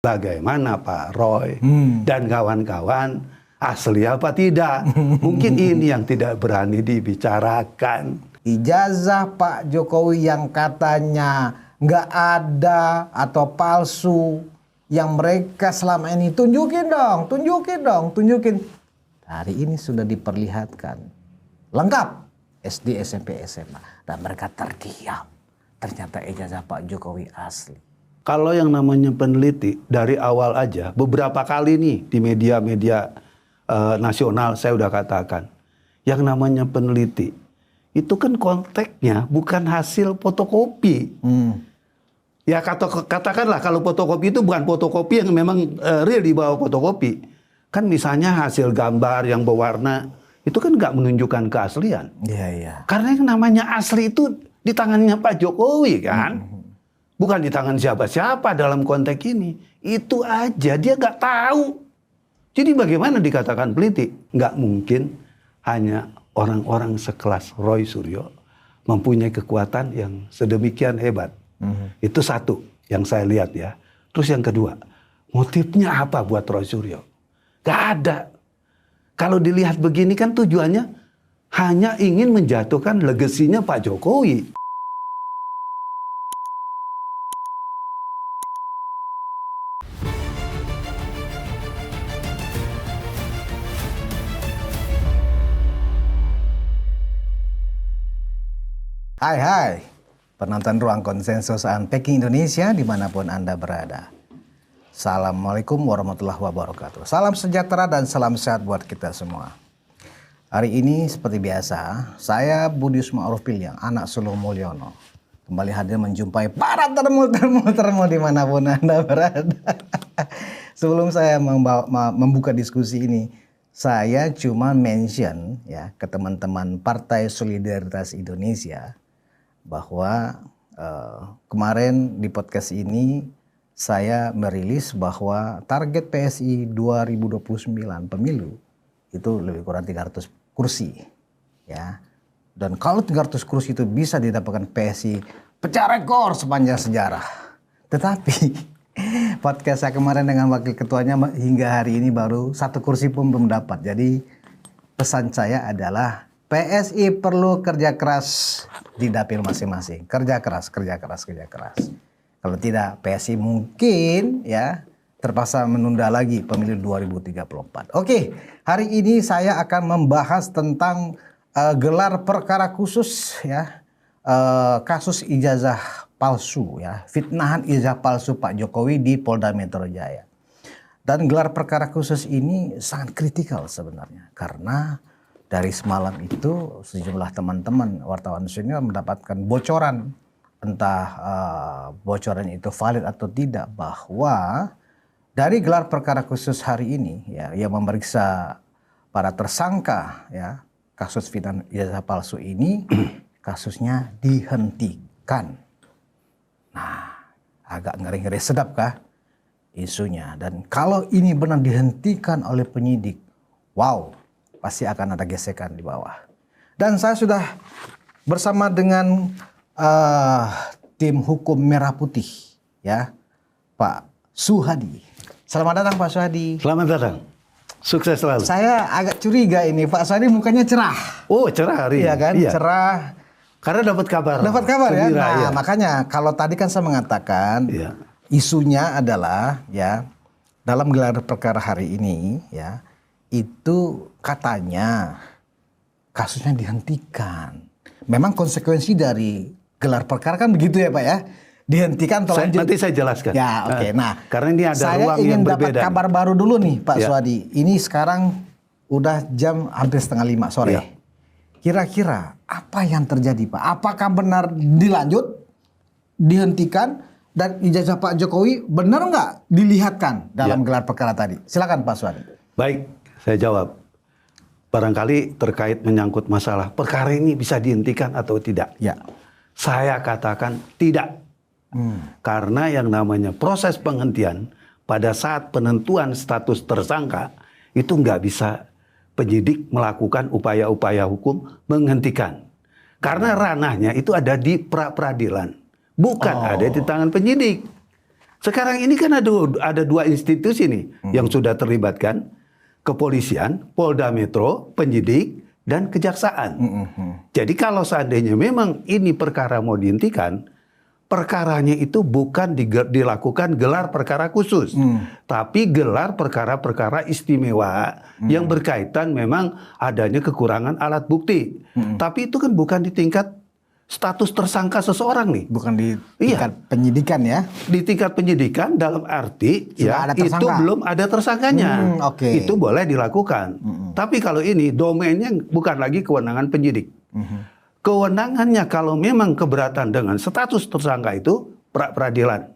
bagaimana Pak Roy dan kawan-kawan asli apa tidak. Mungkin ini yang tidak berani dibicarakan. Ijazah Pak Jokowi yang katanya nggak ada atau palsu, yang mereka selama ini tunjukin dong. Hari ini sudah diperlihatkan lengkap SD, SMP, SMA, dan mereka terdiam. Ternyata ijazah Pak Jokowi asli. Kalau yang namanya peneliti dari awal aja beberapa kali nih di media-media nasional saya udah katakan, yang namanya peneliti itu kan konteksnya bukan hasil fotokopi. Ya katakanlah kalau fotokopi itu bukan fotokopi yang memang real di bawah fotokopi. Kan misalnya hasil gambar yang berwarna itu kan nggak menunjukkan keaslian. Iya. Karena yang namanya asli itu di tangannya Pak Jokowi kan. Bukan di tangan siapa-siapa dalam konteks ini. Itu aja dia nggak tahu. Jadi bagaimana dikatakan peliti? Nggak mungkin hanya orang-orang sekelas Roy Suryo mempunyai kekuatan yang sedemikian hebat. Itu satu yang saya lihat ya. Terus yang kedua, motifnya apa buat Roy Suryo? Nggak ada. Kalau dilihat begini kan tujuannya hanya ingin menjatuhkan legasinya Pak Jokowi. Hai, penonton Ruang Konsensus Unpacking Indonesia dimanapun Anda berada. Assalamualaikum warahmatullahi wabarakatuh. Salam sejahtera dan salam sehat buat kita semua. Hari ini seperti biasa, saya Budi Ma'ruf Piliang, anak Sulung Mulyono, kembali hadir menjumpai para termul dimanapun Anda berada. Sebelum saya membuka diskusi ini, saya cuma mention ya ke teman-teman Partai Solidaritas Indonesia bahwa kemarin di podcast ini saya merilis bahwa target PSI 2029 pemilu itu lebih kurang 300 kursi ya. Dan kalau 300 kursi itu bisa didapatkan PSI pecah rekor sepanjang sejarah. Tetapi podcast saya kemarin dengan wakil ketuanya hingga hari ini baru 1 kursi pun belum dapat. Jadi pesan saya adalah PSI perlu kerja keras di dapil masing-masing. Kerja keras. Kalau tidak, PSI mungkin ya terpaksa menunda lagi pemilu 2034. Oke, hari ini saya akan membahas tentang gelar perkara khusus ya, kasus ijazah palsu ya, fitnahan ijazah palsu Pak Jokowi di Polda Metro Jaya. Dan gelar perkara khusus ini sangat kritikal sebenarnya karena dari semalam itu sejumlah teman-teman wartawan senior mendapatkan bocoran, entah bocoran itu valid atau tidak, bahwa dari gelar perkara khusus hari ini ya, yang memeriksa para tersangka ya kasus fitnah ijazah palsu ini, kasusnya dihentikan. Nah, agak ngeri-ngeri sedap kah isunya? Dan kalau ini benar dihentikan oleh penyidik, wow, pasti akan ada gesekan di bawah. Dan saya sudah bersama dengan tim hukum Merah Putih ya, Pak Suhadi. Selamat datang Pak Suhadi. Selamat datang. Sukses selalu. Saya agak curiga ini Pak Suhadi mukanya cerah. Oh, cerah hari ini. Iya kan? Iya. Cerah. Karena dapat kabar. Dapat kabar ya. Gembira, Nah, iya. makanya kalau tadi kan saya mengatakan Iya. isunya adalah ya dalam gelar perkara hari ini ya, itu katanya kasusnya dihentikan. Memang konsekuensi dari gelar perkara kan begitu ya Pak ya, dihentikan atau lanjut. Nanti saya jelaskan. Ya oke. Nah, karena ini ada saya ruang yang ingin dapat berbeda. kabar baru dulu nih Pak Ya. Suhadi. Ini sekarang udah jam hampir 4:30 sore. Ya. Kira-kira apa yang terjadi Pak? Apakah benar dilanjut, dihentikan, dan ijazah Pak Jokowi benar nggak dilihatkan dalam gelar perkara tadi? Silakan Pak Suhadi. Baik, saya jawab. Barangkali terkait menyangkut masalah perkara ini bisa dihentikan atau tidak. Ya. Saya katakan tidak. Karena yang namanya proses penghentian pada saat penentuan status tersangka itu nggak bisa penyidik melakukan upaya-upaya hukum menghentikan. Karena ranahnya itu ada di pra-peradilan. Bukan ada di tangan penyidik. Sekarang ini kan ada dua institusi nih yang sudah terlibatkan, kepolisian, Polda Metro, penyidik, dan kejaksaan. Jadi kalau seandainya memang ini perkara mau dihentikan, perkaranya itu bukan dilakukan gelar perkara khusus, tapi gelar perkara-perkara istimewa yang berkaitan memang adanya kekurangan alat bukti. Tapi itu kan bukan di tingkat status tersangka seseorang nih. Bukan di tingkat penyidikan ya? Di tingkat penyidikan dalam arti Sudah ada itu tersangka. belum ada tersangkanya. Oke. Itu boleh dilakukan. Tapi kalau ini domainnya bukan lagi kewenangan penyidik. Kewenangannya kalau memang keberatan dengan status tersangka itu pra-peradilan.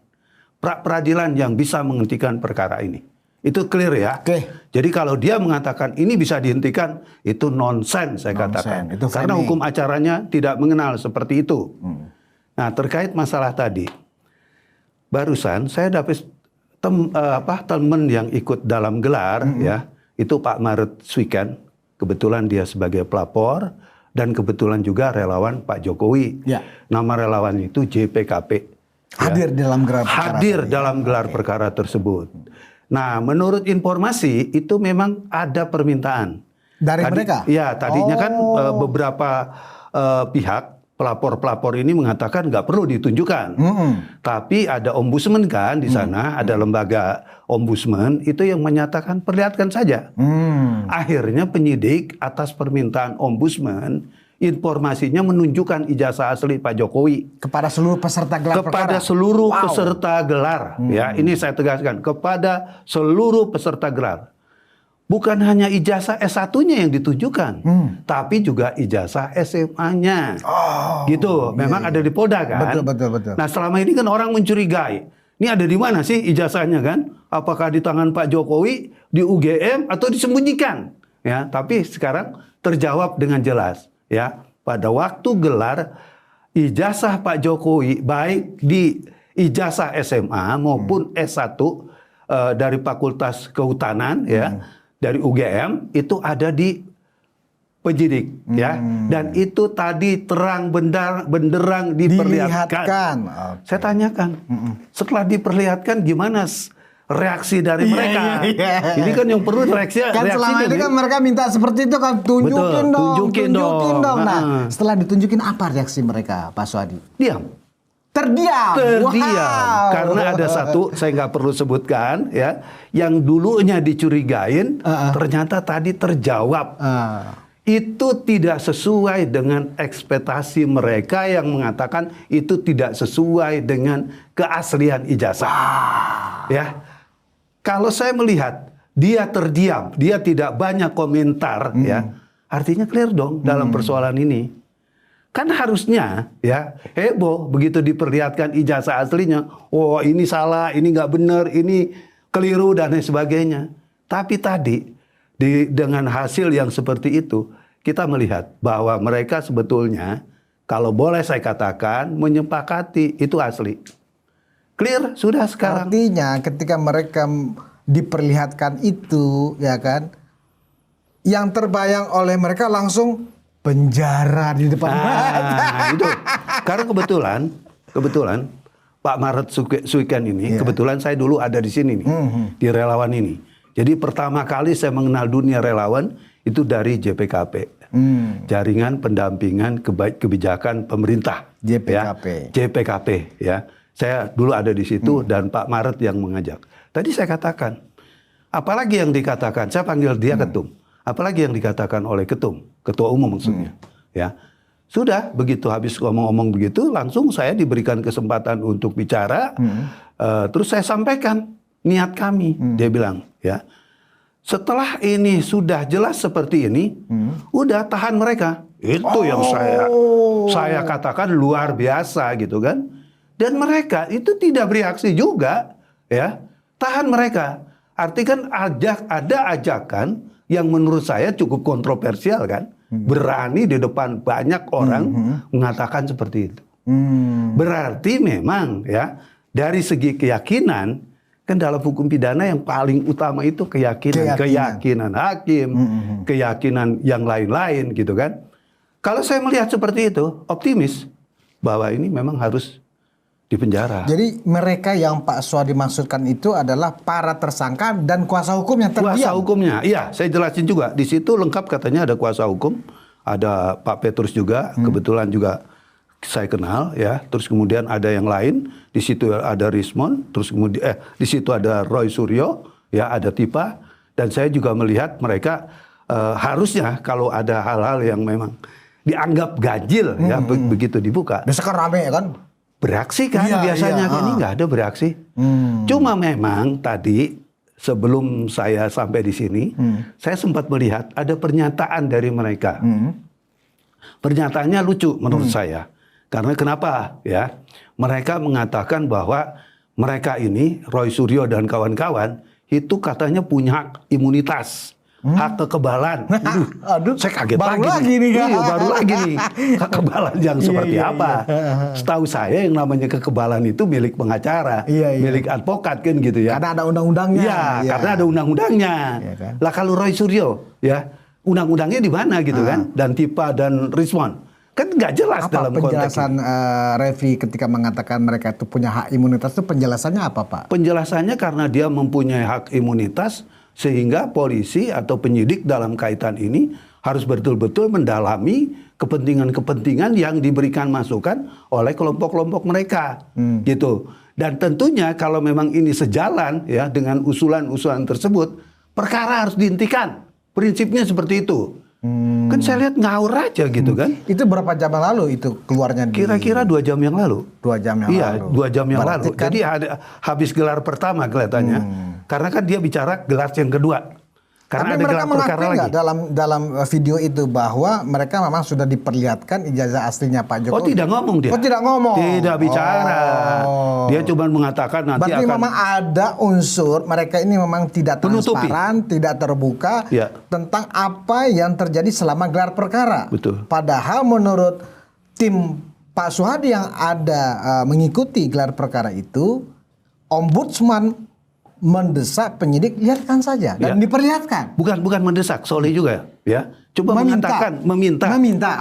Pra-peradilan yang bisa menghentikan perkara ini. Itu clear ya. Oke. Jadi kalau dia mengatakan ini bisa dihentikan, itu nonsen saya katakan. Itu Karena framing. hukum acaranya tidak mengenal seperti itu. Nah, terkait masalah tadi, barusan saya dapat teman yang ikut dalam gelar ya, itu Pak Maret Swiken. Kebetulan dia sebagai pelapor dan kebetulan juga relawan Pak Jokowi. Ya. Nama relawan itu JPKP. Hadir dalam gelar perkara Hadir tadi. dalam gelar perkara tersebut. Nah, menurut informasi itu memang ada permintaan Dari mereka? Ya, tadinya kan beberapa pihak pelapor-pelapor ini mengatakan nggak perlu ditunjukkan. Tapi ada ombudsman kan di sana, ada lembaga ombudsman itu yang menyatakan perlihatkan saja. Akhirnya penyidik atas permintaan ombudsman informasinya menunjukkan ijazah asli Pak Jokowi Kepada seluruh peserta gelar kepada perkara? seluruh Wow. peserta gelar. Ya, ini saya tegaskan kepada seluruh peserta gelar. Bukan hanya ijazah S1-nya yang ditunjukkan, tapi juga ijazah SMA-nya. Gitu. Memang ada di Polda kan? Betul. Nah, selama ini kan orang mencurigai. Ini ada di mana sih ijazahnya kan? Apakah di tangan Pak Jokowi, di UGM atau disembunyikan? Ya, tapi sekarang terjawab dengan jelas. Ya, pada waktu gelar ijazah Pak Jokowi baik di ijazah SMA maupun S1 dari Fakultas Kehutanan ya, dari UGM itu ada di penyidik ya, dan itu tadi terang benderang diperlihatkan. Oke. Saya tanyakan, setelah diperlihatkan gimana reaksi dari mereka? Ini kan yang perlu reaksi. Kan selama ini kan mereka minta seperti itu kan, tunjukin Betul, dong, tunjukin dong. Nah, Heeh. setelah ditunjukin apa reaksi mereka, Pak Swadi? Diam. Terdiam. Wow. Karena ada satu saya nggak perlu sebutkan ya, yang dulunya dicurigain ternyata tadi terjawab. Itu tidak sesuai dengan ekspektasi mereka yang mengatakan itu tidak sesuai dengan keaslian ijazah. Ya, kalau saya melihat dia terdiam, dia tidak banyak komentar, ya, artinya clear dong dalam persoalan ini. Kan harusnya ya heboh begitu diperlihatkan ijazah aslinya. Oh ini salah, ini nggak benar, ini keliru dan lain sebagainya. Tapi tadi dengan hasil yang seperti itu kita melihat bahwa mereka sebetulnya kalau boleh saya katakan menyepakati itu asli. Clear sudah sekarang. Artinya ketika mereka diperlihatkan itu, ya kan, yang terbayang oleh mereka langsung penjara di depan mata. Itu. Karena kebetulan Pak Maret Swiken ini, kebetulan saya dulu ada di sini nih, di relawan ini. Jadi pertama kali saya mengenal dunia relawan itu dari JPKP. Jaringan Pendampingan Kebijakan Pemerintah. JPKP. Ya, JPKP ya. Saya dulu ada di situ dan Pak Maret yang mengajak. Tadi saya katakan, apalagi yang dikatakan, saya panggil dia ketum. Apalagi yang dikatakan oleh ketua umum maksudnya. Ya, sudah begitu habis ngomong-ngomong begitu, langsung saya diberikan kesempatan untuk bicara. Terus saya sampaikan niat kami. Dia bilang, ya, setelah ini sudah jelas seperti ini, udah tahan mereka. Itu yang saya katakan luar biasa gitu kan. Dan mereka itu tidak bereaksi juga, ya. Tahan mereka. Arti kan ada ajakan yang menurut saya cukup kontroversial kan. Berani di depan banyak orang mengatakan seperti itu. Berarti memang ya dari segi keyakinan, kan dalam hukum pidana yang paling utama itu keyakinan hakim, keyakinan yang lain-lain gitu kan. Kalau saya melihat seperti itu, optimis bahwa ini memang harus di penjara. Jadi mereka yang Pak Suhadi maksudkan itu adalah para tersangka dan kuasa hukum yang terdiam. Kuasa hukumnya, iya, saya jelasin juga. Di situ lengkap katanya ada kuasa hukum, ada Pak Petrus juga, kebetulan juga saya kenal ya. Terus kemudian ada yang lain, di situ ada Rismond, terus kemudian di situ ada Roy Suryo, ya ada Tipa, dan saya juga melihat mereka harusnya kalau ada hal-hal yang memang dianggap ganjil ya begitu dibuka. Biasa kan rame ya kan? Beraksi kan Iya, biasanya, iya. ini nggak ada beraksi. Cuma memang tadi sebelum saya sampai di sini, saya sempat melihat ada pernyataan dari mereka. Pernyataannya lucu menurut saya. Karena kenapa ya? Mereka mengatakan bahwa mereka ini, Roy Suryo dan kawan-kawan, itu katanya punya hak imunitas. Hak kekebalan. Aduh, saya kaget baru lagi. lagi nih. Iya, baru lagi nih. Kekebalan yang seperti apa? Setahu saya yang namanya kekebalan itu milik pengacara, milik advokat kan gitu ya. Karena ada undang-undangnya. Iya, karena ada undang-undangnya. Iya kan? Lah kalau Roy Suryo ya, undang-undangnya di mana gitu kan? Dan Tipa dan Rismond. Kan nggak jelas Apa dalam konteks penjelasan Revi ketika mengatakan mereka itu punya hak imunitas itu penjelasannya apa Pak? Penjelasannya karena dia mempunyai hak imunitas sehingga polisi atau penyidik dalam kaitan ini harus betul-betul mendalami kepentingan-kepentingan yang diberikan masukan oleh kelompok-kelompok mereka gitu. Dan tentunya kalau memang ini sejalan ya dengan usulan-usulan tersebut, perkara harus dihentikan. Prinsipnya seperti itu. Kan saya lihat ngawur aja gitu kan. Itu berapa jam yang lalu itu keluarnya? Kira-kira 2 jam yang lalu. 2 jam yang Iya, lalu. 2 jam yang Berarti lalu. kan- Jadi habis gelar pertama kelihatannya. Karena kan dia bicara gelar yang kedua. Karena Tapi ada mereka gelar perkara mengakui nggak lagi. dalam video itu bahwa mereka memang sudah diperlihatkan ijazah aslinya Pak Jokowi? Oh, tidak ngomong dia. Oh, tidak ngomong. Tidak bicara. Oh. Dia cuma mengatakan nanti Berarti akan memang ada unsur mereka ini memang tidak Menutupi. transparan, tidak terbuka Ya. tentang apa yang terjadi selama gelar perkara. Betul. Padahal menurut tim Pak Suhadi yang ada mengikuti gelar perkara itu, Ombudsman mendesak penyidik lihatkan saja dan Ya. diperlihatkan. bukan mendesak, Soleh juga ya. Coba mengatakan meminta.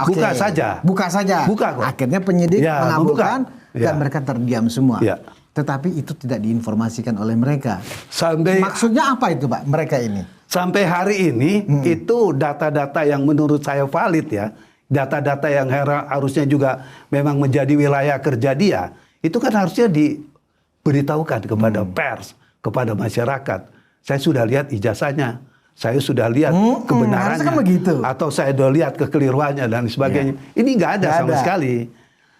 oke. Buka saja. Buka saja. Buka kok. Akhirnya penyidik Ya, mengabulkan membuka. dan Ya. mereka terdiam semua. Ya. Tetapi itu tidak diinformasikan oleh mereka. Sampai Maksudnya apa itu Pak, mereka ini? Sampai hari ini itu data-data yang menurut saya valid ya. Data-data yang harusnya juga memang menjadi wilayah kerja dia. Itu kan harusnya diberitahukan kepada pers, kepada masyarakat. Saya sudah lihat ijazahnya. Saya sudah lihat kebenarannya. harusnya kan begitu. Atau saya sudah lihat kekeliruannya dan sebagainya. Ini nggak ada Nggak sama ada. sekali.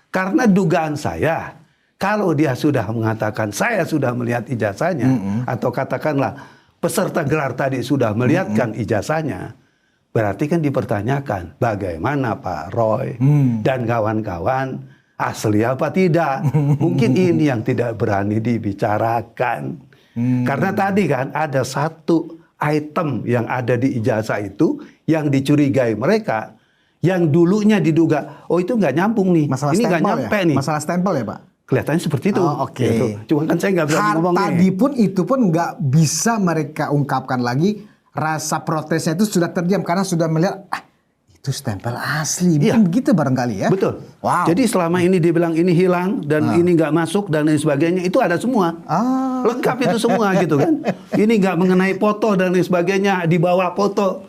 Karena dugaan saya, kalau dia sudah mengatakan saya sudah melihat ijazahnya, atau katakanlah peserta gelar tadi sudah melihatkan ijazahnya, berarti kan dipertanyakan bagaimana Pak Roy dan kawan-kawan asli apa tidak. Mungkin ini yang tidak berani dibicarakan. Karena tadi kan ada satu item yang ada di ijazah itu yang dicurigai mereka, yang dulunya diduga, oh itu nggak nyambung nih, Masalah ini nggak stempel nyampe ya? nih. Masalah stempel ya Pak? Kelihatannya seperti itu. Oh, oke. Gitu. Cuma kan saya nggak berani ngomong Tadi pun itu pun nggak bisa mereka ungkapkan lagi. Rasa protesnya itu sudah terdiam karena sudah melihat itu stempel asli. Mungkin Iya. begitu barangkali ya. Betul. Wow. Jadi selama ini dibilang ini hilang dan ini nggak masuk dan lain sebagainya, itu ada semua. Lengkap itu semua gitu kan. Ini nggak mengenai foto dan lain sebagainya, di bawah foto.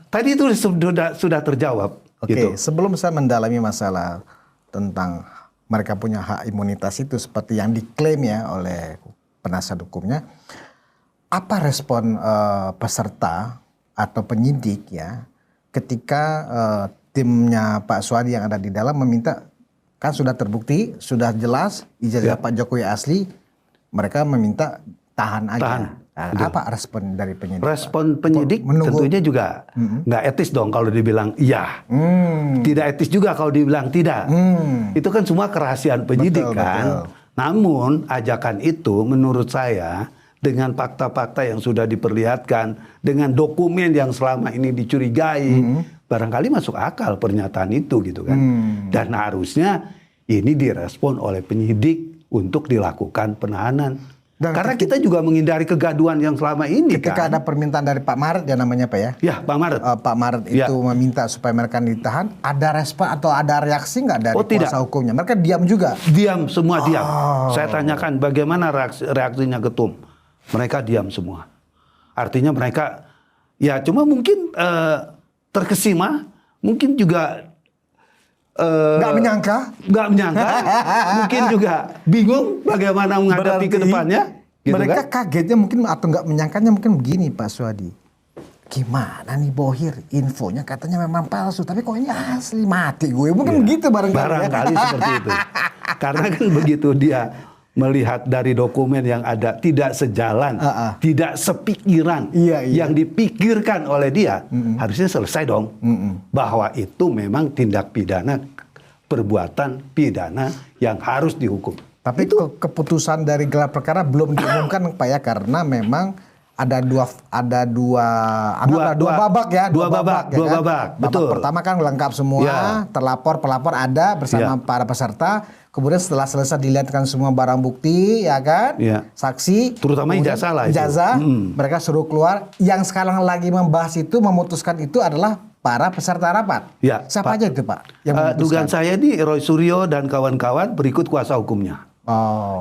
Tadi itu sudah terjawab. Oke, Gitu. sebelum saya mendalami masalah tentang mereka punya hak imunitas itu seperti yang diklaim ya oleh penasihat hukumnya, apa respon peserta atau penyidik ya ketika timnya Pak Suhadi yang ada di dalam meminta, kan sudah terbukti, sudah jelas ijazah Pak Jokowi asli, mereka meminta tahan aja. Tahan. Nah, Betul. apa respon dari penyidik? Respon penyidik Menunggu. tentunya juga nggak etis dong kalau dibilang iya. Tidak etis juga kalau dibilang tidak. Itu kan semua kerahasiaan penyidik Betul, kan. betul. Namun ajakan itu menurut saya dengan fakta-fakta yang sudah diperlihatkan, dengan dokumen yang selama ini dicurigai, barangkali masuk akal pernyataan itu gitu kan. Dan harusnya ini direspon oleh penyidik untuk dilakukan penahanan. Karena kita juga menghindari kegaduhan yang selama ini. Ketika ada permintaan dari Pak Maret ya namanya Pak ya? Ya, Pak Maret. Pak Maret itu meminta supaya mereka ditahan, ada respon atau ada reaksi nggak dari kuasa hukumnya? Mereka diam juga? Diam, semua diam. Saya tanyakan bagaimana reaksinya ketum. Mereka diam semua. Artinya mereka, ya cuma mungkin terkesima, mungkin juga nggak menyangka, mungkin juga bingung bagaimana menghadapi ke depannya. Gitu mereka kan? kagetnya mungkin atau nggak menyangkanya mungkin begini Pak Suhadi. Gimana nih Bohir, infonya katanya memang palsu, tapi kok ini asli, mati gue. Mungkin begitu barangkali seperti itu. Karena kan begitu dia melihat dari dokumen yang ada tidak sejalan, tidak sepikiran yang dipikirkan oleh dia, harusnya selesai dong. Bahwa itu memang tindak pidana, perbuatan pidana yang harus dihukum. Tapi itu keputusan dari gelar perkara belum diumumkan Pak ya, karena memang ada dua babak ya. Dua babak. Betul. Babak pertama kan lengkap semua, terlapor, pelapor ada bersama para peserta. Kemudian setelah selesai dilihatkan semua barang bukti, ya kan, saksi, terutama ijazah, mereka suruh keluar. Yang sekarang lagi membahas itu, memutuskan itu adalah para peserta rapat. Siapa aja itu Pak? Dugaan saya ini Roy Suryo dan kawan-kawan berikut kuasa hukumnya.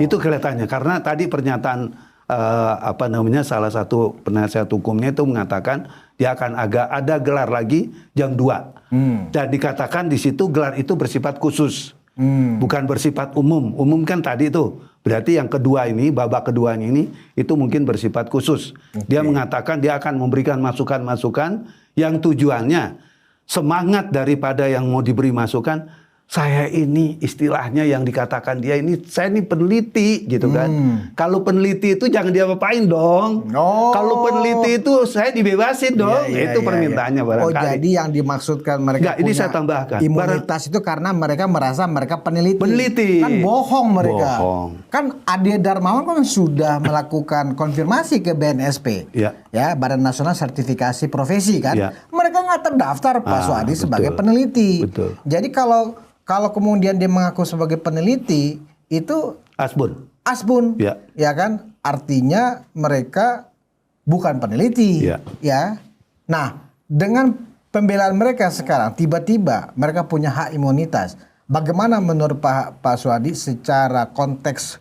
Itu kelihatannya karena tadi pernyataan salah satu penasihat hukumnya itu mengatakan dia akan ada gelar lagi jam 2. Dan dikatakan di situ gelar itu bersifat khusus. Bukan bersifat umum. Umum kan tadi itu. Berarti yang kedua ini, babak kedua ini itu mungkin bersifat khusus. Dia mengatakan dia akan memberikan masukan-masukan yang tujuannya semangat daripada yang mau diberi masukan. Saya ini istilahnya yang dikatakan dia ini, saya ini peneliti gitu kan. Kalau peneliti itu jangan diapa-apain dong. Kalau peneliti itu saya dibebasin dong. Itu permintaannya barangkali. Jadi yang dimaksudkan mereka ini saya tambahkan. Imunitas itu karena mereka merasa mereka peneliti. Kan bohong mereka. Kan Ade Darmawan kan sudah melakukan konfirmasi ke BNSP. Ya, Badan Nasional Sertifikasi Profesi kan. Mereka nggak terdaftar Pak Suhadi sebagai peneliti. Jadi kalau kemudian dia mengaku sebagai peneliti, itu asbun, ya kan? Artinya mereka bukan peneliti, ya. Nah, dengan pembelaan mereka sekarang, tiba-tiba mereka punya hak imunitas. Bagaimana menurut Pak Suhadi secara konteks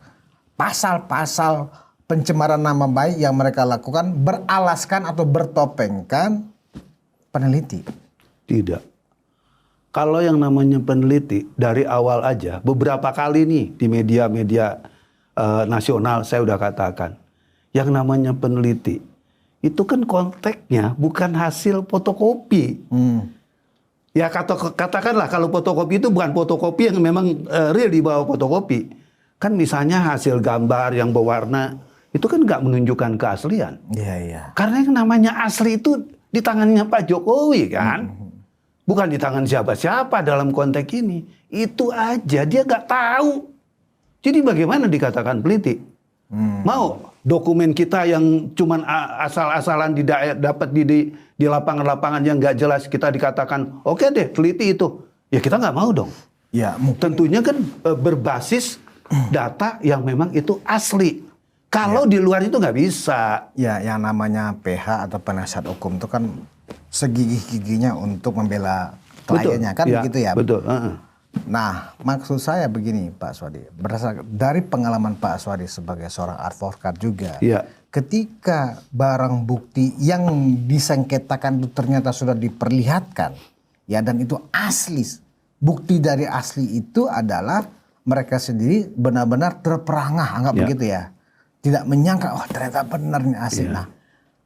pasal-pasal pencemaran nama baik yang mereka lakukan beralaskan atau bertopengkan peneliti? Tidak. Kalau yang namanya peneliti dari awal aja, beberapa kali nih di media-media nasional saya udah katakan, yang namanya peneliti itu kan konteksnya bukan hasil fotokopi. Ya katakanlah kalau fotokopi itu bukan fotokopi yang memang real di bawah fotokopi. Kan misalnya hasil gambar yang berwarna itu kan nggak menunjukkan keaslian. Karena yang namanya asli itu di tangannya Pak Jokowi kan. Bukan di tangan siapa-siapa dalam konteks ini. Itu aja dia nggak tahu. Jadi bagaimana dikatakan peneliti? Mau dokumen kita yang cuman asal-asalan dapat di lapangan-lapangan yang nggak jelas kita dikatakan oke deh teliti itu. Ya kita nggak mau dong. Ya tentunya kan berbasis data yang memang itu asli. Kalau di luar itu nggak bisa. Ya yang namanya PH atau penasihat hukum itu kan segigih-giginya untuk membela kliennya kan begitu ya. Betul. Nah, maksud saya begini Pak Suhadi, berdasarkan dari pengalaman Pak Suhadi sebagai seorang advokat juga, ketika barang bukti yang disengketakan itu ternyata sudah diperlihatkan, ya dan itu asli, bukti dari asli itu adalah mereka sendiri benar-benar terperangah, anggap begitu ya, tidak menyangka, oh ternyata benar ini asli. Nah,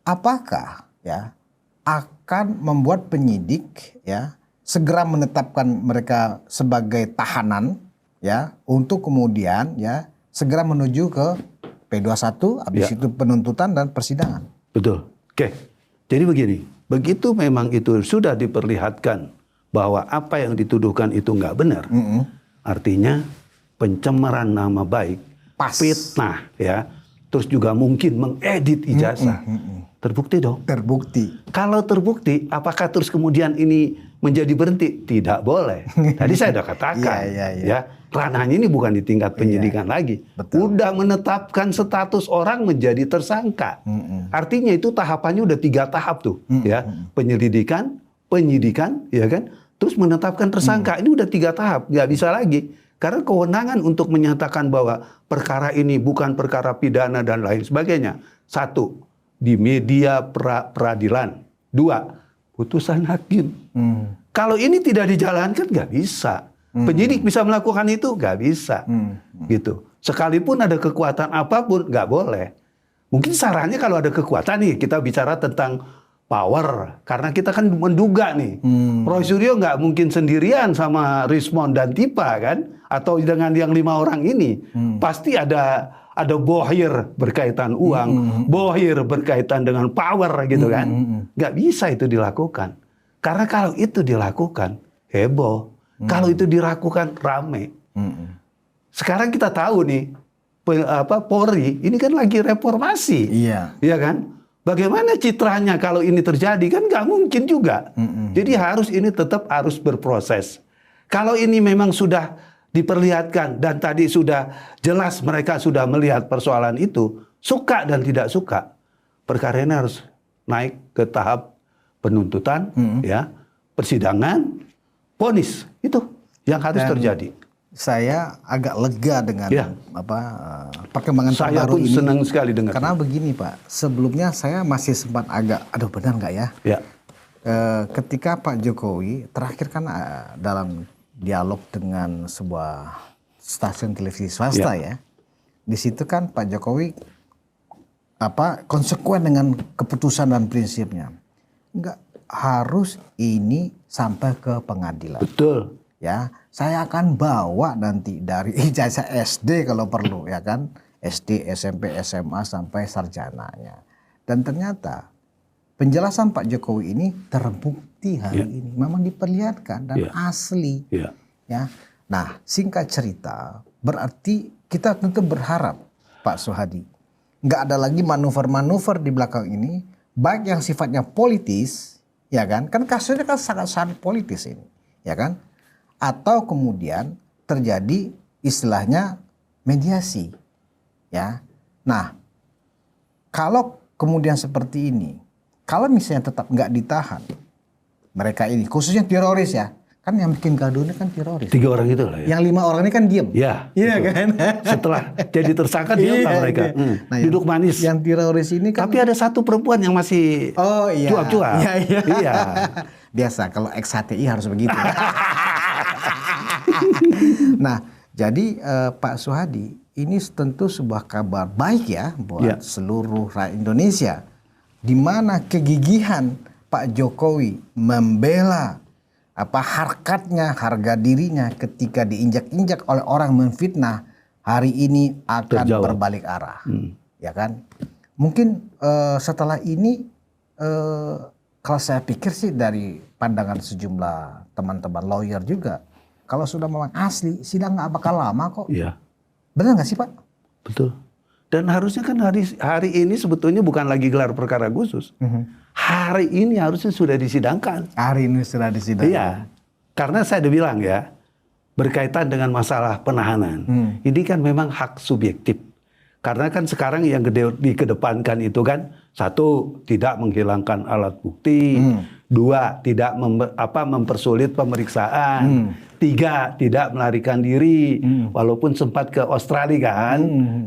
apakah ya akan membuat penyidik ya segera menetapkan mereka sebagai tahanan ya untuk kemudian ya segera menuju ke P21 habis itu penuntutan dan persidangan. Betul. Oke. Jadi begini, begitu memang itu sudah diperlihatkan bahwa apa yang dituduhkan itu nggak benar, artinya pencemaran nama baik, fitnah ya, terus juga mungkin mengedit ijazah. Terbukti dong. Terbukti. Kalau terbukti, apakah terus kemudian ini menjadi berhenti? Tidak boleh. Tadi saya sudah katakan, ya ranahnya ini bukan di tingkat penyidikan lagi. Betul. Udah menetapkan status orang menjadi tersangka. Artinya itu tahapannya udah 3 tahap tuh, ya. Penyelidikan, penyidikan, ya kan? Terus menetapkan tersangka. Ini udah 3 tahap, nggak bisa lagi. Karena kewenangan untuk menyatakan bahwa perkara ini bukan perkara pidana dan lain sebagainya. 1, di media peradilan. 2, putusan hakim. Kalau ini tidak dijalankan nggak bisa. Penyidik bisa melakukan itu nggak bisa, gitu. Sekalipun ada kekuatan apapun nggak boleh. Mungkin sarannya kalau ada kekuatan nih kita bicara tentang power, karena kita kan menduga nih, Roy Suryo nggak mungkin sendirian sama Rismond dan Tipa kan, atau dengan yang 5 orang ini, pasti ada bohir berkaitan uang, bohir berkaitan dengan power gitu kan, nggak bisa itu dilakukan. Karena kalau itu dilakukan heboh. Kalau itu dilakukan rame. Sekarang kita tahu nih, Polri ini kan lagi reformasi. Iya kan? Bagaimana citranya kalau ini terjadi? Kan nggak mungkin juga. Jadi ini tetap harus berproses. Kalau ini memang sudah diperlihatkan dan tadi sudah jelas mereka sudah melihat persoalan itu, suka dan tidak suka, perkara ini harus naik ke tahap penuntutan, ya, persidangan, vonis. Itu yang harus terjadi. Saya agak lega dengan perkembangan saya terbaru pun ini. senang sekali dengar. Karena begini Pak, sebelumnya saya masih sempat agak, aduh benar nggak ya? Ketika Pak Jokowi terakhir kan dalam dialog dengan sebuah stasiun televisi swasta ya, di situ kan Pak Jokowi konsekuen dengan keputusan dan prinsipnya, nggak harus ini sampai ke pengadilan. Betul. Ya, saya akan bawa nanti dari ijazah SD kalau perlu, ya kan, SD, SMP, SMA sampai sarjananya. Dan ternyata penjelasan Pak Jokowi ini terbukti hari ini, memang diperlihatkan dan asli. Ya, nah singkat cerita, berarti kita tentu berharap Pak Soehadi, nggak ada lagi manuver-manuver di belakang ini, baik yang sifatnya politis, ya kan kasusnya kan sangat-sangat politis ini, ya kan. Atau kemudian terjadi istilahnya mediasi, ya. Nah, kalau kemudian seperti ini, kalau misalnya tetap nggak ditahan, mereka ini khususnya teroris ya, kan yang bikin gaduh ini kan teroris. 3 orang itu lah ya. Yang 5 orang ini kan diem. Iya kan. Setelah jadi tersangka diam mereka. Nah, duduk manis. Yang teroris ini kan. Tapi ada 1 perempuan yang masih cuap-cuap. Iya. Biasa kalau ex-HTI harus begitu. Nah, jadi Pak Soehadi, ini tentu sebuah kabar baik ya buat seluruh rakyat Indonesia, di mana kegigihan Pak Jokowi membela harkatnya, harga dirinya ketika diinjak-injak oleh orang memfitnah, hari ini akan berbalik arah, ya kan? Mungkin setelah ini, kalau saya pikir sih dari pandangan sejumlah teman-teman lawyer juga, kalau sudah memang asli, sidang nggak bakal lama kok. Iya. Benar nggak sih Pak? Betul. Dan harusnya kan hari ini sebetulnya bukan lagi gelar perkara khusus. Hari ini harusnya sudah disidangkan. Hari ini sudah disidangkan. Iya. Karena saya udah bilang ya, berkaitan dengan masalah penahanan. Ini kan memang hak subjektif. Karena kan sekarang yang dikedepankan itu kan, 1, tidak menghilangkan alat bukti. 2, tidak mempersulit pemeriksaan. 3, tidak melarikan diri. Walaupun sempat ke Australia kan.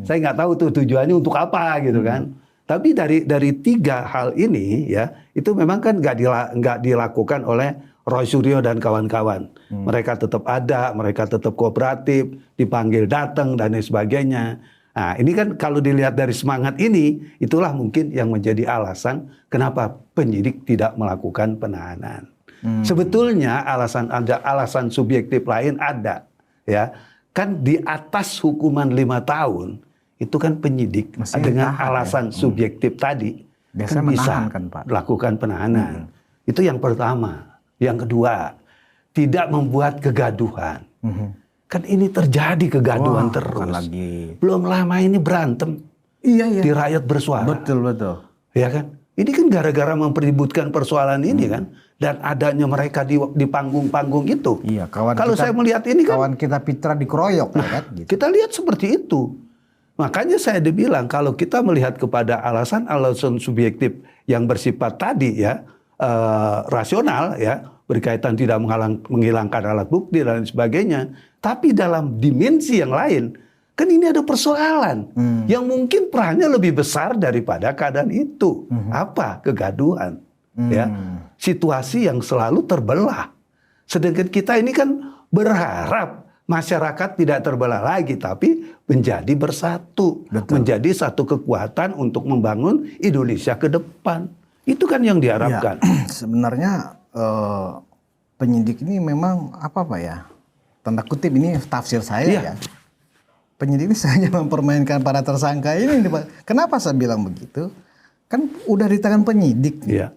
Saya nggak tahu tuh tujuannya untuk apa gitu kan. Tapi dari 3 hal ini ya, itu memang kan nggak dilakukan oleh Roy Suryo dan kawan-kawan. Mereka tetap ada, mereka tetap kooperatif, dipanggil datang dan lain sebagainya. Nah, ini kan kalau dilihat dari semangat ini, itulah mungkin yang menjadi alasan kenapa penyidik tidak melakukan penahanan. Sebetulnya ada alasan subjektif lain ada, ya. Kan di atas hukuman 5 tahun itu kan penyidik masih dengan tahan, alasan subjektif tadi biasa kan bisa kan, Pak, melakukan penahanan. Itu yang pertama. Yang kedua, tidak membuat kegaduhan. Kan ini terjadi kegaduhan terus. Belum lama ini berantem. Iya. Di rakyat bersuara. Betul. Ya kan? Ini kan gara-gara mempeributkan persoalan ini kan, dan adanya mereka di panggung-panggung itu. Iya, Kalau saya melihat ini kan, kawan kita Pitra dikeroyok, kan? Gitu. kita lihat seperti itu. Makanya saya dibilang kalau kita melihat kepada alasan-alasan subjektif yang bersifat tadi ya, rasional ya, berkaitan tidak menghilangkan alat bukti dan sebagainya, tapi dalam dimensi yang lain, kan ini ada persoalan yang mungkin perannya lebih besar daripada keadaan itu. Apa? Kegaduhan. Ya, situasi yang selalu terbelah. Sedangkan kita ini kan berharap masyarakat tidak terbelah lagi, tapi menjadi bersatu. Betul. Menjadi satu kekuatan untuk membangun Indonesia ke depan. Itu kan yang diharapkan. Ya, sebenarnya penyidik ini memang apa Pak ya? Tanda kutip ini tafsir saya ya. Penyidik ini sengaja mempermainkan para tersangka ini. Kenapa saya bilang begitu? Kan udah di tangan penyidik. Iya.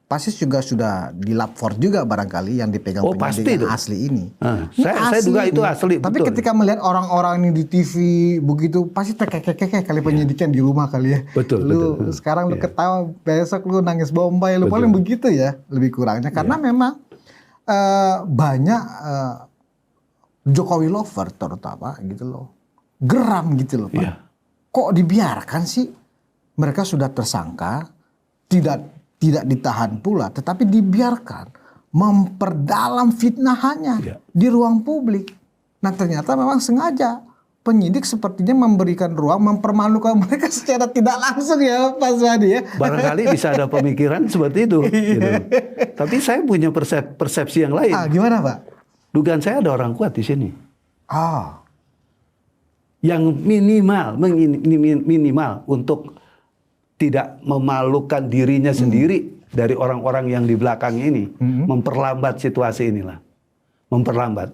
Pasti juga sudah di lapor juga barangkali yang dipegang penyidik yang asli ini. Saya juga itu asli. Tapi betul. ketika melihat orang-orang ini di TV begitu, pasti terkekeh kali penyidikan di rumah kali ya. Betul. Lu sekarang lu ketawa, besok lu nangis bombay, lu paling begitu ya, lebih kurangnya. Karena memang banyak Jokowi lover terutama gitu loh, geram gitu loh Pak. Kok dibiarkan sih mereka sudah tersangka, tidak ditahan pula, tetapi dibiarkan memperdalam fitnahannya di ruang publik. Nah ternyata memang sengaja penyidik sepertinya memberikan ruang, mempermalukan mereka secara tidak langsung ya Pak Suhadi ya. Barangkali bisa ada pemikiran seperti itu. Gitu. Tapi saya punya persepsi yang lain. Gimana Pak? Dugaan saya ada orang kuat di sini. Yang minimal untuk tidak memalukan dirinya sendiri dari orang-orang yang di belakang ini. Memperlambat situasi inilah. Memperlambat.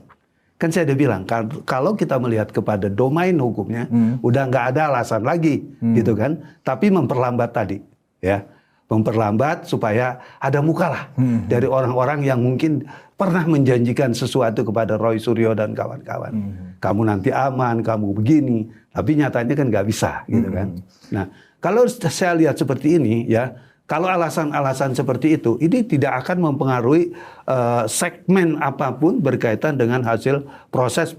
Kan saya udah bilang, kalau kita melihat kepada domain hukumnya, udah nggak ada alasan lagi, gitu kan. Tapi memperlambat tadi, ya. Memperlambat supaya ada muka lah dari orang-orang yang mungkin pernah menjanjikan sesuatu kepada Roy Suryo dan kawan-kawan. Kamu nanti aman, kamu begini. Tapi nyatanya kan nggak bisa, gitu kan. Nah, kalau saya lihat seperti ini, ya, kalau alasan-alasan seperti itu, ini tidak akan mempengaruhi segmen apapun berkaitan dengan hasil proses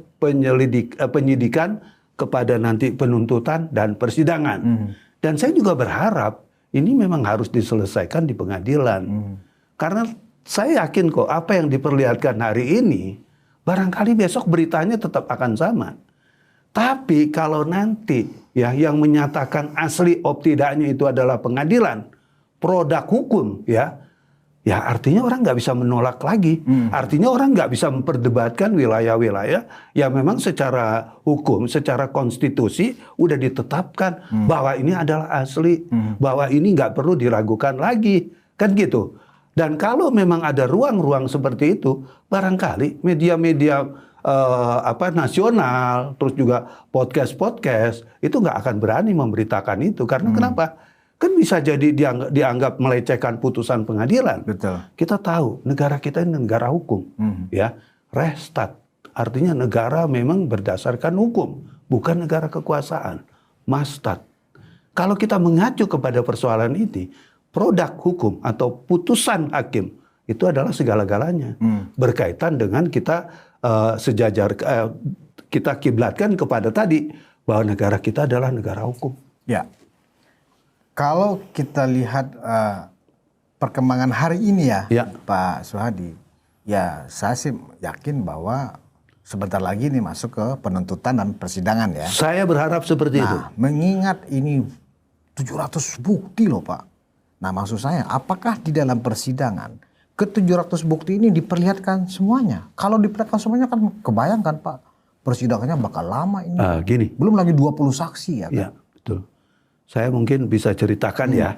penyidikan kepada nanti penuntutan dan persidangan. Dan saya juga berharap ini memang harus diselesaikan di pengadilan. Karena saya yakin kok apa yang diperlihatkan hari ini, barangkali besok beritanya tetap akan sama. Tapi kalau nanti ya yang menyatakan asli op tidaknya itu adalah pengadilan, produk hukum, ya artinya orang nggak bisa menolak lagi. Artinya orang nggak bisa memperdebatkan wilayah-wilayah yang memang secara hukum, secara konstitusi udah ditetapkan bahwa ini adalah asli, bahwa ini nggak perlu diragukan lagi, kan gitu. Dan kalau memang ada ruang-ruang seperti itu, barangkali media-media nasional, terus juga podcast-podcast itu nggak akan berani memberitakan itu. Karena kenapa? Kan bisa jadi dianggap melecehkan putusan pengadilan. Betul. Kita tahu negara kita ini negara hukum, ya. Restat artinya negara memang berdasarkan hukum, bukan negara kekuasaan. Mastat. Kalau kita mengacu kepada persoalan ini, produk hukum atau putusan hakim itu adalah segala-galanya berkaitan dengan kita kita kiblatkan kepada tadi bahwa negara kita adalah negara hukum. Ya. Kalau kita lihat perkembangan hari ini ya, Pak Suhadi, ya saya sih yakin bahwa sebentar lagi ini masuk ke penuntutan dan persidangan ya. Saya berharap seperti itu. Mengingat ini 700 bukti loh Pak. Nah maksud saya, apakah di dalam persidangan ke 700 bukti ini diperlihatkan semuanya? Kalau diperlihatkan semuanya kan kebayangkan Pak, persidangannya bakal lama ini. Gini. Belum lagi 20 saksi ya kan? Ya, betul. Saya mungkin bisa ceritakan ya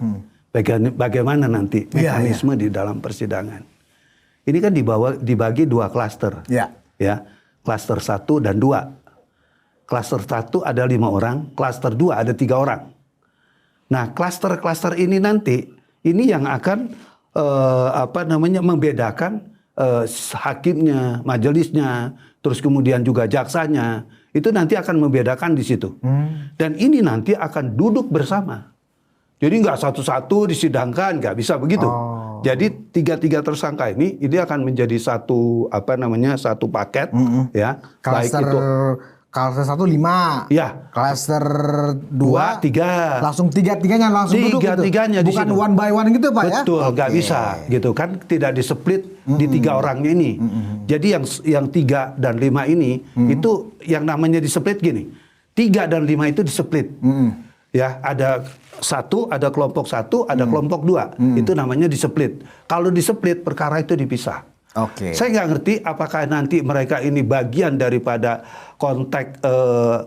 bagaimana nanti mekanisme di dalam persidangan. Ini kan dibagi dua klaster. Ya, klaster 1 dan 2. Klaster 1 ada 5 orang, klaster 2 ada 3 orang. Nah, klaster-klaster ini nanti ini yang akan membedakan hakimnya, majelisnya, terus kemudian juga jaksanya. Itu nanti akan membedakan di situ. Dan ini nanti akan duduk bersama. Jadi nggak satu-satu disidangkan, nggak bisa begitu. Jadi tiga tersangka ini akan menjadi satu satu paket, ya. Baik Klaster itu klaster 1 5. Ya. Klaster 2 3. langsung tiga-tiganya langsung duduk gitu. Tiga-tiganya di Bukan situ. one by one gitu Pak ya? Betul, nggak bisa gitu kan, tidak di-split di 3 orangnya ini. Jadi yang 3 dan 5 ini itu yang namanya di-split gini. 3 dan 5 itu di-split. Ya, ada kelompok 1, ada kelompok 2. Itu namanya di-split. Kalau di-split perkara itu dipisah. Oke. Saya nggak ngerti apakah nanti mereka ini bagian daripada konteks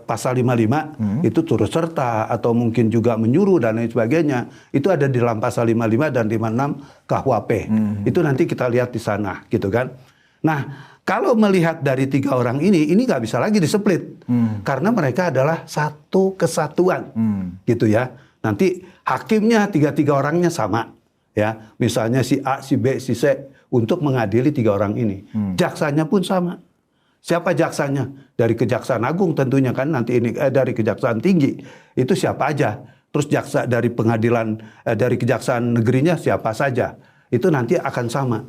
pasal 55 itu turut serta atau mungkin juga menyuruh dan lain sebagainya. Itu ada di dalam pasal 55 dan 56 KUHP. Itu nanti kita lihat di sana, gitu kan. Nah, kalau melihat dari 3 orang ini nggak bisa lagi di-split karena mereka adalah satu kesatuan, gitu ya. Nanti hakimnya 3 orangnya sama, ya. Misalnya si A, si B, si C untuk mengadili 3 orang ini. Jaksanya pun sama. Siapa jaksanya? Dari Kejaksaan Agung tentunya kan, nanti ini dari Kejaksaan Tinggi. Itu siapa aja. Terus jaksa dari pengadilan, dari Kejaksaan Negerinya siapa saja. Itu nanti akan sama.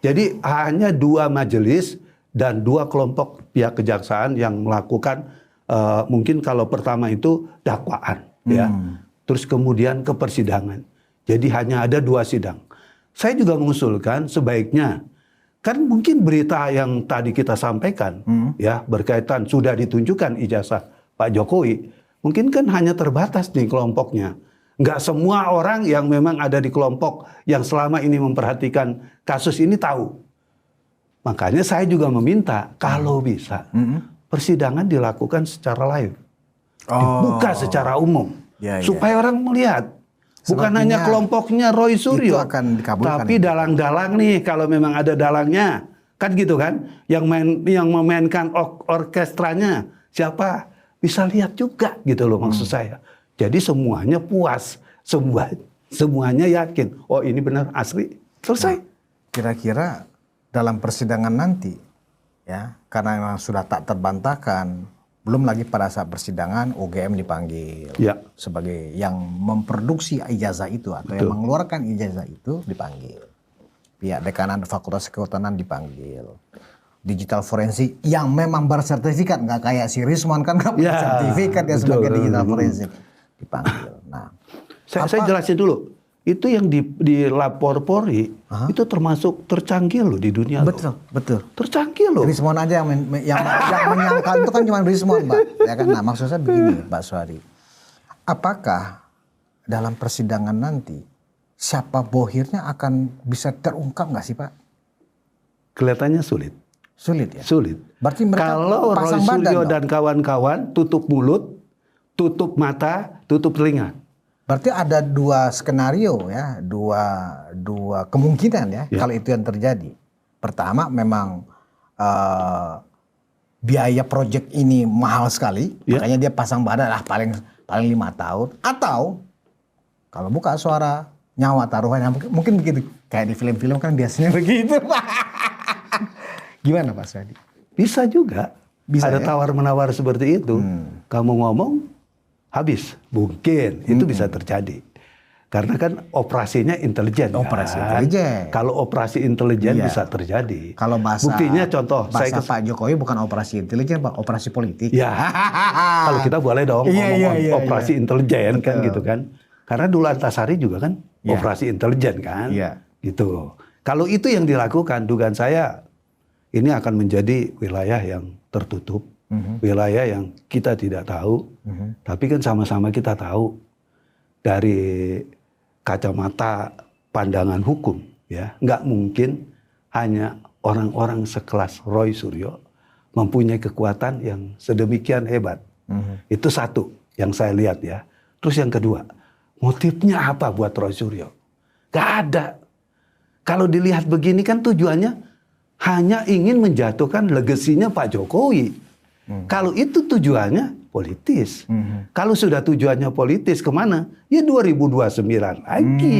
Jadi hanya 2 majelis dan 2 kelompok pihak kejaksaan yang melakukan, mungkin kalau pertama itu dakwaan. Ya. Terus kemudian ke persidangan. Jadi hanya ada 2 sidang. Saya juga mengusulkan sebaiknya, kan mungkin berita yang tadi kita sampaikan, ya berkaitan sudah ditunjukkan ijazah Pak Jokowi, mungkin kan hanya terbatas nih kelompoknya. Nggak semua orang yang memang ada di kelompok yang selama ini memperhatikan kasus ini tahu. Makanya saya juga meminta kalau bisa persidangan dilakukan secara live, dibuka secara umum, supaya orang melihat. Bukan hanya kelompoknya Roy Suryo, tapi dalang-dalang nih, kalau memang ada dalangnya, kan gitu kan? Yang memainkan orkestranya siapa? Bisa lihat juga gitu loh maksud saya. Jadi semuanya puas, semuanya yakin. Oh ini benar asli, selesai. Kira-kira dalam persidangan nanti, ya, karena memang sudah tak terbantahkan. Belum lagi pada saat persidangan UGM dipanggil sebagai yang memproduksi ijazah itu atau yang mengeluarkan ijazah itu dipanggil. Pihak Dekanan Fakultas Kehutanan dipanggil. Digital forensik yang memang bersertifikat, nggak kayak si Rismon kan nggak punya sertifikat ya sebagai digital forensik dipanggil. Nah, saya jelasin dulu. Itu yang dilapor Polri itu termasuk tercanggih loh di dunia. Betul. Tercanggih loh. Rismon aja yang menyangkal itu kan cuma Rismon, Pak. Ya kan? Nah, maksud saya begini, Pak Suhadi. Apakah dalam persidangan nanti siapa bohirnya akan bisa terungkap nggak sih, Pak? Kelihatannya sulit. Sulit ya? Sulit. Berarti mereka kalau Roy Suryo dan kawan-kawan tutup mulut, tutup mata, tutup telinga. Berarti ada 2 skenario ya, dua kemungkinan ya, kalau itu yang terjadi. Pertama memang biaya proyek ini mahal sekali, makanya dia pasang badan paling 5 tahun. Atau kalau buka suara nyawa taruhannya mungkin begitu, kayak di film-film kan biasanya begitu. Gimana Pak Suhadi? Bisa juga. Bisa, ada tawar-menawar seperti itu. Kamu ngomong habis, mungkin itu bisa terjadi. Karena kan operasinya intelijen. Intelijen. Kalau operasi intelijen bisa terjadi. Kalau buktinya contoh, bahasa Pak Jokowi bukan operasi intelijen, Pak, operasi politik. Ya. Kalau kita boleh dong ngomong operasi intelijen kan gitu kan. Karena dulu Antasari juga kan operasi intelijen kan. Gitu. Kalau itu yang dilakukan, dugaan saya ini akan menjadi wilayah yang tertutup. Wilayah yang kita tidak tahu, tapi kan sama-sama kita tahu dari kacamata pandangan hukum, ya nggak mungkin hanya orang-orang sekelas Roy Suryo mempunyai kekuatan yang sedemikian hebat. Itu satu yang saya lihat ya. Terus yang kedua, motifnya apa buat Roy Suryo? Gak ada. Kalau dilihat begini kan tujuannya hanya ingin menjatuhkan legasinya Pak Jokowi. Kalau itu tujuannya politis. Kalau sudah tujuannya politis kemana? Ya 2029 lagi.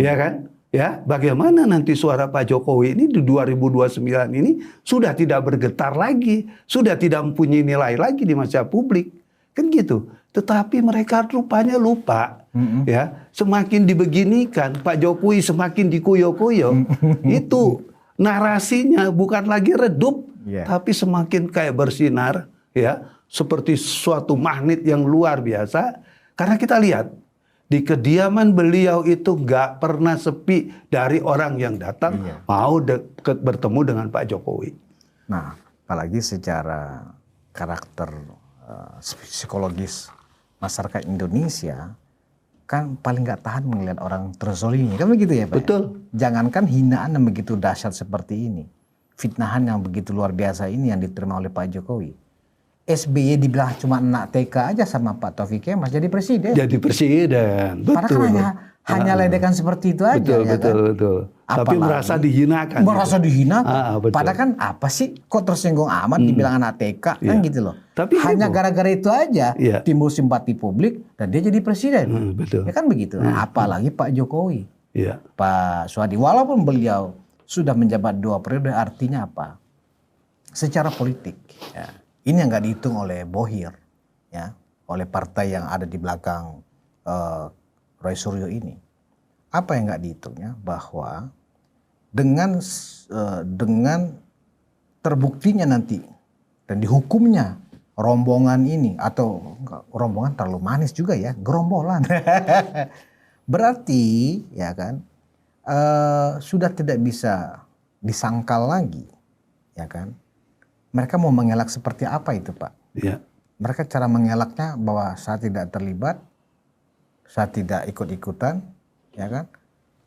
Ya kan? Ya, bagaimana nanti suara Pak Jokowi ini di 2029 ini sudah tidak bergetar lagi. Sudah tidak mempunyai nilai lagi di mata publik. Kan gitu. Tetapi mereka rupanya lupa. ya, semakin dibeginikan, Pak Jokowi semakin dikuyo-kuyo, itu narasinya bukan lagi redup, tapi semakin kayak bersinar, ya, seperti suatu magnet yang luar biasa. Karena kita lihat di kediaman beliau itu nggak pernah sepi dari orang yang datang mau bertemu dengan Pak Jokowi. Nah, apalagi secara karakter psikologis masyarakat Indonesia kan paling nggak tahan melihat orang terzolimi, kan begitu ya Pak? Betul. Jangankan hinaan yang begitu dahsyat seperti ini, fitnahan yang begitu luar biasa ini yang diterima oleh Pak Jokowi. SBY dibilang cuma anak TK aja sama Pak Taufik Kemas jadi presiden. Jadi presiden, betul. Padahal hanya ledekan seperti itu aja. Betul, ya betul, kan? betul. Tapi Apalagi merasa dihinakan. Merasa dihinakan. Betul. Padahal kan apa sih kok tersinggung amat dibilang anak TK kan gitu loh. Tapi hanya gara-gara itu aja timbul simpati publik dan dia jadi presiden. Betul. Ya kan begitu. Nah, apalagi Pak Jokowi. Iya. Pak Suhadi walaupun beliau sudah menjabat 2 periode artinya apa? Secara politik ya. Ini yang nggak dihitung oleh Bohir, ya, oleh partai yang ada di belakang Roy Suryo ini. Apa yang nggak dihitungnya? Bahwa dengan terbuktinya nanti dan dihukumnya rombongan ini atau rombongan terlalu manis juga ya, gerombolan. Berarti ya kan sudah tidak bisa disangkal lagi, ya kan? Mereka mau mengelak seperti apa itu Pak? Iya. Mereka cara mengelaknya bahwa saya tidak terlibat, saya tidak ikut-ikutan, ya kan?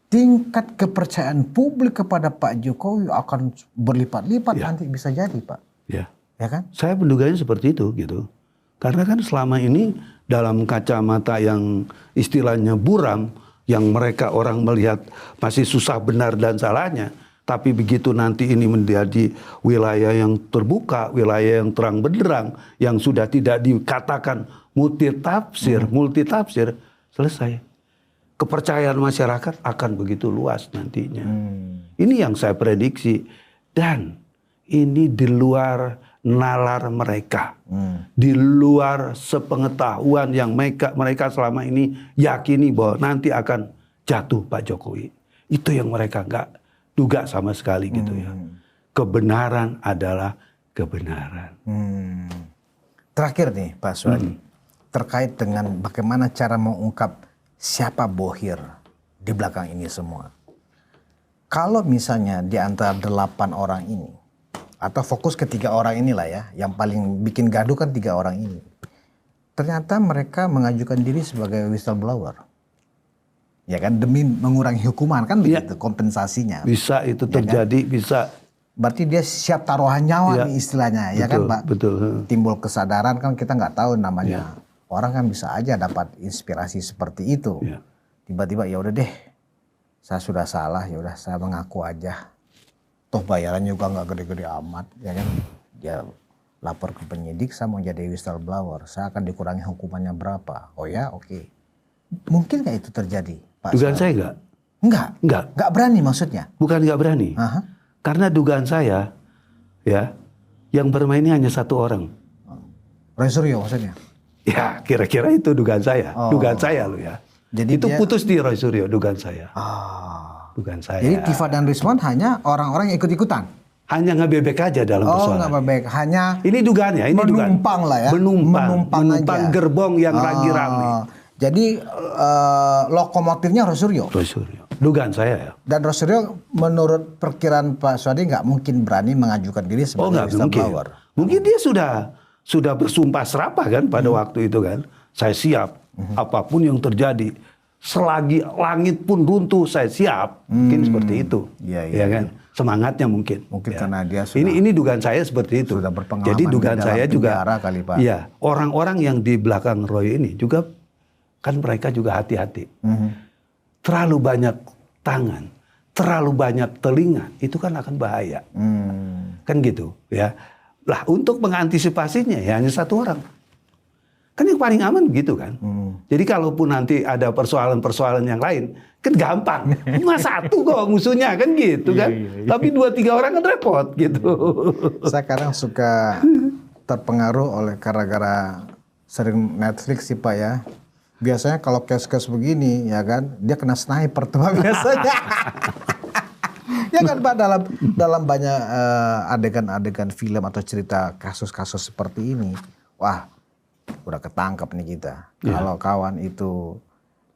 Tingkat kepercayaan publik kepada Pak Jokowi akan berlipat-lipat nanti bisa jadi Pak. Iya. Ya kan? Saya menduganya seperti itu gitu. Karena kan selama ini dalam kacamata yang istilahnya buram, yang mereka orang melihat masih susah benar dan salahnya. Tapi begitu nanti ini menjadi wilayah yang terbuka, wilayah yang terang benderang, yang sudah tidak dikatakan multitafsir, selesai. Kepercayaan masyarakat akan begitu luas nantinya. Ini yang saya prediksi. Dan ini di luar nalar mereka. Di luar sepengetahuan yang mereka selama ini yakini bahwa nanti akan jatuh Pak Jokowi. Itu yang mereka nggak duga sama sekali gitu ya. Kebenaran adalah kebenaran. Terakhir nih Pak Suhadi, terkait dengan bagaimana cara mengungkap siapa Bohir di belakang ini semua. Kalau misalnya di antara 8 orang ini, atau fokus ke 3 orang inilah ya, yang paling bikin gaduh kan 3 orang ini. Ternyata mereka mengajukan diri sebagai whistleblower. Ya kan, demi mengurangi hukuman kan begitu kompensasinya. Bisa itu terjadi, kan? Bisa. Berarti dia siap taruhan nyawa nih istilahnya, betul, ya kan Pak? Betul. Timbul kesadaran kan kita nggak tahu namanya. Orang kan bisa aja dapat inspirasi seperti itu. Tiba-tiba ya udah deh, saya sudah salah, ya udah saya mengaku aja. Toh bayarannya juga nggak gede-gede amat, ya kan? Dia lapor ke penyidik, saya mau jadi whistleblower, saya akan dikurangi hukumannya berapa? Oh ya, oke. Mungkin nggak itu terjadi? Pak dugaan saya enggak. Enggak berani maksudnya? Bukan enggak berani. Karena dugaan saya, ya, yang bermain ini hanya 1 orang. Roy Suryo maksudnya? Ya, kira-kira itu dugaan saya. Dugaan saya loh ya. Jadi itu putus di Roy Suryo, dugaan saya. Dugaan saya. Jadi Tifa dan Rizwan hanya orang-orang yang ikut-ikutan? Hanya ngebebek aja dalam persoalan. Nggak bebek, hanya ini dugaannya, ini menumpang lah ya. Menumpang gerbong yang lagi ramai. Jadi lokomotifnya Roy Suryo. Dugaan saya ya. Dan Roy Suryo menurut perkiraan Pak Suhadi nggak mungkin berani mengajukan diri sebagai whistleblower. Mungkin dia sudah bersumpah serapah kan pada waktu itu kan. Saya siap apapun yang terjadi. Selagi langit pun runtuh saya siap. Mungkin seperti itu. Ya kan. Semangatnya mungkin. Mungkin karena dia sudah. Ini dugaan saya seperti itu. Sudah berpengalaman. Jadi dugaan saya juga. Kali, Pak. Ya, orang-orang yang di belakang Roy ini juga kan mereka juga hati-hati. Terlalu banyak tangan, terlalu banyak telinga, itu kan akan bahaya. Kan gitu ya. Lah untuk mengantisipasinya ya hanya 1 orang. Kan yang paling aman gitu kan. Jadi kalaupun nanti ada persoalan-persoalan yang lain, kan gampang. Cuma 1 kok musuhnya kan gitu kan. Tapi 2-3 orang kan repot gitu. Saya kadang suka terpengaruh oleh gara-gara sering Netflix sih Pak ya. Biasanya kalau kes-kes begini ya kan, dia kena sniper tuh Pak, biasanya. Ya kan Pak, dalam banyak adegan-adegan film atau cerita kasus-kasus seperti ini, wah udah ketangkap nih kita. Kalau kawan itu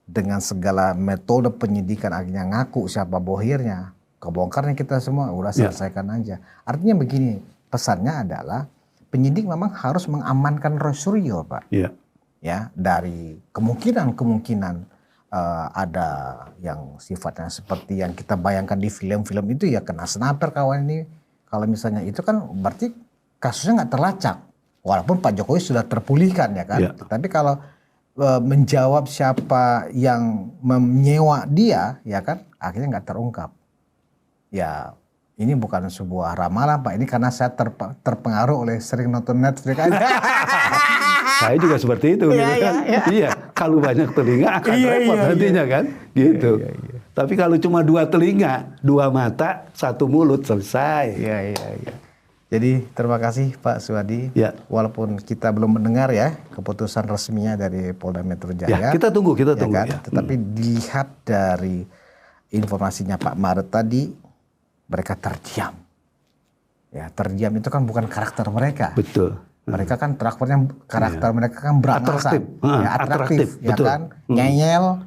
dengan segala metode penyidikan akhirnya ngaku siapa bohirnya, kebongkarnya kita semua udah selesaikan aja. Artinya begini, pesannya adalah penyidik memang harus mengamankan Roy Suryo Pak. Ya, dari kemungkinan ada yang sifatnya seperti yang kita bayangkan di film-film itu ya, kena sniper kawan ini. Kalau misalnya itu kan berarti kasusnya nggak terlacak. Walaupun Pak Jokowi sudah terpulihkan ya kan. Tapi kalau menjawab siapa yang menyewa dia ya kan, akhirnya nggak terungkap. Ya ini bukan sebuah ramalan Pak, ini karena saya terpengaruh oleh sering nonton Netflix aja. Saya juga seperti itu, gitu kan. Iya, kalau banyak telinga akan repot nantinya kan, gitu. Tapi kalau cuma 2 telinga, 2 mata, 1 mulut, selesai. Jadi terima kasih Pak Suhadi. Walaupun kita belum mendengar ya keputusan resminya dari Polda Metro Jaya. Kita tunggu. Kan? Tetapi dilihat dari informasinya Pak Maret tadi, mereka terdiam. Ya, terdiam itu kan bukan karakter mereka. Betul. Mereka kan karakter mereka kan berangasan, atraktif, ya kan, ngeyel,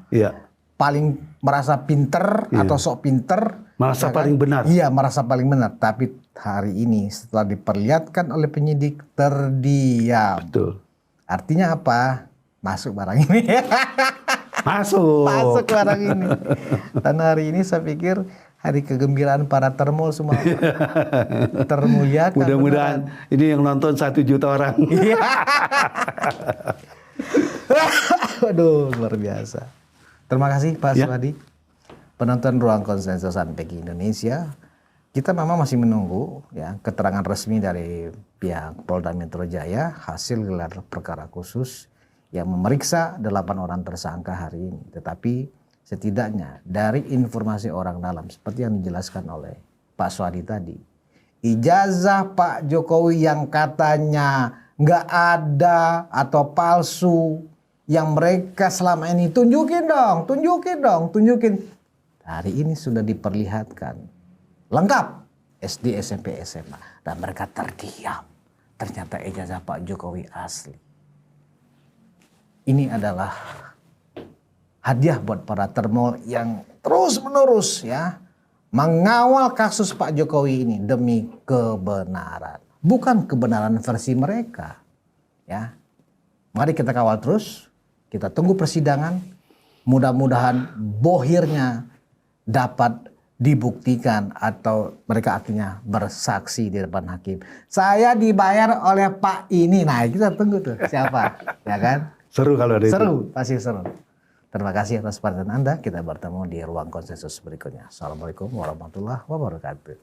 paling merasa pinter atau sok pinter, merasa ya paling benar. Iya, merasa paling benar. Tapi hari ini setelah diperlihatkan oleh penyidik terdiam. Betul. Artinya apa? Masuk barang ini. Masuk barang ini. Dan hari ini saya pikir hari kegembiraan para termul semua. Termuliakan. Mudah-mudahan ini yang nonton 1 juta orang. Waduh, luar biasa. Terima kasih Pak Suhadi. Penonton Ruang Konsensus Unpacking Indonesia. Kita memang masih menunggu ya keterangan resmi dari pihak Polda Metro Jaya hasil gelar perkara khusus yang memeriksa 8 orang tersangka hari ini. Tetapi setidaknya dari informasi orang dalam seperti yang dijelaskan oleh Pak Suhadi tadi, ijazah Pak Jokowi yang katanya nggak ada atau palsu yang mereka selama ini tunjukin dong. Hari ini sudah diperlihatkan lengkap SD, SMP, SMA dan mereka terdiam. Ternyata ijazah Pak Jokowi asli. Ini adalah hadiah buat para termol yang terus-menerus ya mengawal kasus Pak Jokowi ini demi kebenaran. Bukan kebenaran versi mereka. Ya. Mari kita kawal terus, kita tunggu persidangan. Mudah-mudahan bohirnya dapat dibuktikan atau mereka akhirnya bersaksi di depan hakim. Saya dibayar oleh Pak ini. Nah, kita tunggu tuh siapa, ya kan? Seru kalau ada itu. Seru, pasti seru. Terima kasih atas perhatian Anda. Kita bertemu di Ruang Konsensus berikutnya. Assalamualaikum warahmatullahi wabarakatuh.